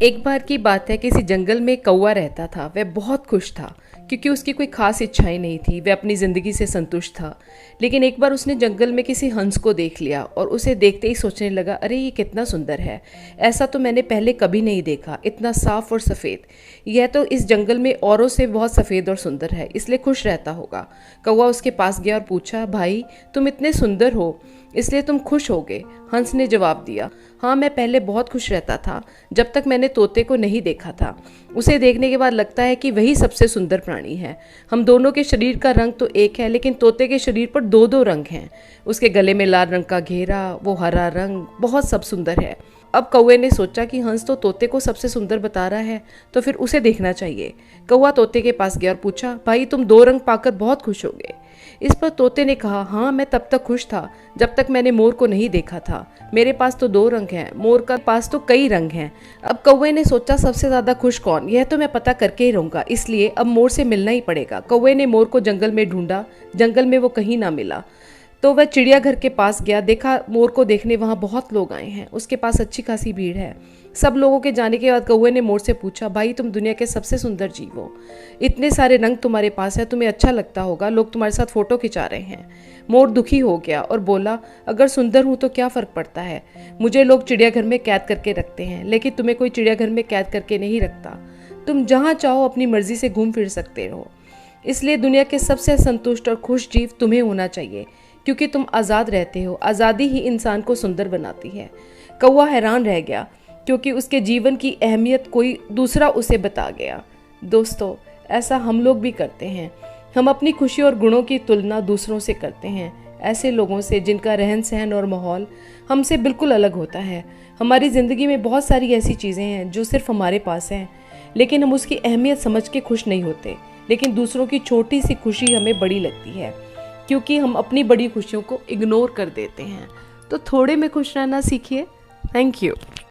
एक बार की बात है, किसी जंगल में कौवा रहता था। वह बहुत खुश था क्योंकि उसकी कोई खास इच्छाएं नहीं थी। वह अपनी ज़िंदगी से संतुष्ट था। लेकिन एक बार उसने जंगल में किसी हंस को देख लिया और उसे देखते ही सोचने लगा, अरे ये कितना सुंदर है, ऐसा तो मैंने पहले कभी नहीं देखा, इतना साफ और सफ़ेद। यह तो इस जंगल में औरों से बहुत सफ़ेद और सुंदर है, इसलिए खुश रहता होगा। कौवा उसके पास गया और पूछा, भाई तुम इतने सुंदर हो इसलिए तुम खुश होगे? हंस ने जवाब दिया, हाँ मैं पहले बहुत खुश रहता था जब तक मैंने तोते को नहीं देखा था। उसे देखने के बाद लगता है कि वही सबसे सुंदर प्राणी है। हम दोनों के शरीर का रंग तो एक है, लेकिन तोते के शरीर पर दो दो रंग हैं। उसके गले में लाल रंग का घेरा, वो हरा रंग, बहुत सब सुंदर है। अब कौवे ने सोचा कि हंस तो तोते को सबसे सुंदर बता रहा है, तो फिर उसे देखना चाहिए। कौवा तोते के पास गया और पूछा, भाई तुम दो रंग पाकर बहुत खुश होगे? इस पर तोते ने कहा, हाँ मैं तब तक खुश था जब तक मैंने मोर को नहीं देखा था। मेरे पास तो दो रंग हैं, मोर का पास तो कई रंग हैं। अब कौवे ने सोचा, सबसे ज्यादा खुश कौन, यह तो मैं पता करके ही रहूंगा, इसलिए अब मोर से मिलना ही पड़ेगा। कौवे ने मोर को जंगल में ढूंढा, जंगल में वो कहीं ना मिला। तो वह चिड़ियाघर के पास गया, देखा मोर को देखने वहाँ बहुत लोग आए हैं, उसके पास अच्छी खासी भीड़ है। सब लोगों के जाने के बाद कौवे ने मोर से पूछा, भाई तुम दुनिया के सबसे सुंदर जीव हो, इतने सारे रंग तुम्हारे पास है, तुम्हें अच्छा लगता होगा, लोग तुम्हारे साथ फोटो खिंचा रहे हैं। मोर दुखी हो गया और बोला, अगर सुंदर हूँ तो क्या फ़र्क पड़ता है, मुझे लोग चिड़ियाघर में कैद करके रखते हैं, लेकिन तुम्हें कोई चिड़ियाघर में कैद करके नहीं रखता। तुम जहाँ चाहो अपनी मर्जी से घूम फिर सकते हो, इसलिए दुनिया के सबसे संतुष्ट और खुश जीव तुम्हें होना चाहिए, क्योंकि तुम आज़ाद रहते हो। आज़ादी ही इंसान को सुंदर बनाती है। कौवा हैरान रह गया क्योंकि उसके जीवन की अहमियत कोई दूसरा उसे बता गया। दोस्तों, ऐसा हम लोग भी करते हैं। हम अपनी खुशी और गुणों की तुलना दूसरों से करते हैं, ऐसे लोगों से जिनका रहन सहन और माहौल हमसे बिल्कुल अलग होता है। हमारी ज़िंदगी में बहुत सारी ऐसी चीज़ें हैं जो सिर्फ हमारे पास हैं, लेकिन हम उसकी अहमियत समझ के खुश नहीं होते। लेकिन दूसरों की छोटी सी खुशी हमें बड़ी लगती है, क्योंकि हम अपनी बड़ी खुशियों को इग्नोर कर देते हैं। तो थोड़े में खुश रहना सीखिए। Thank you.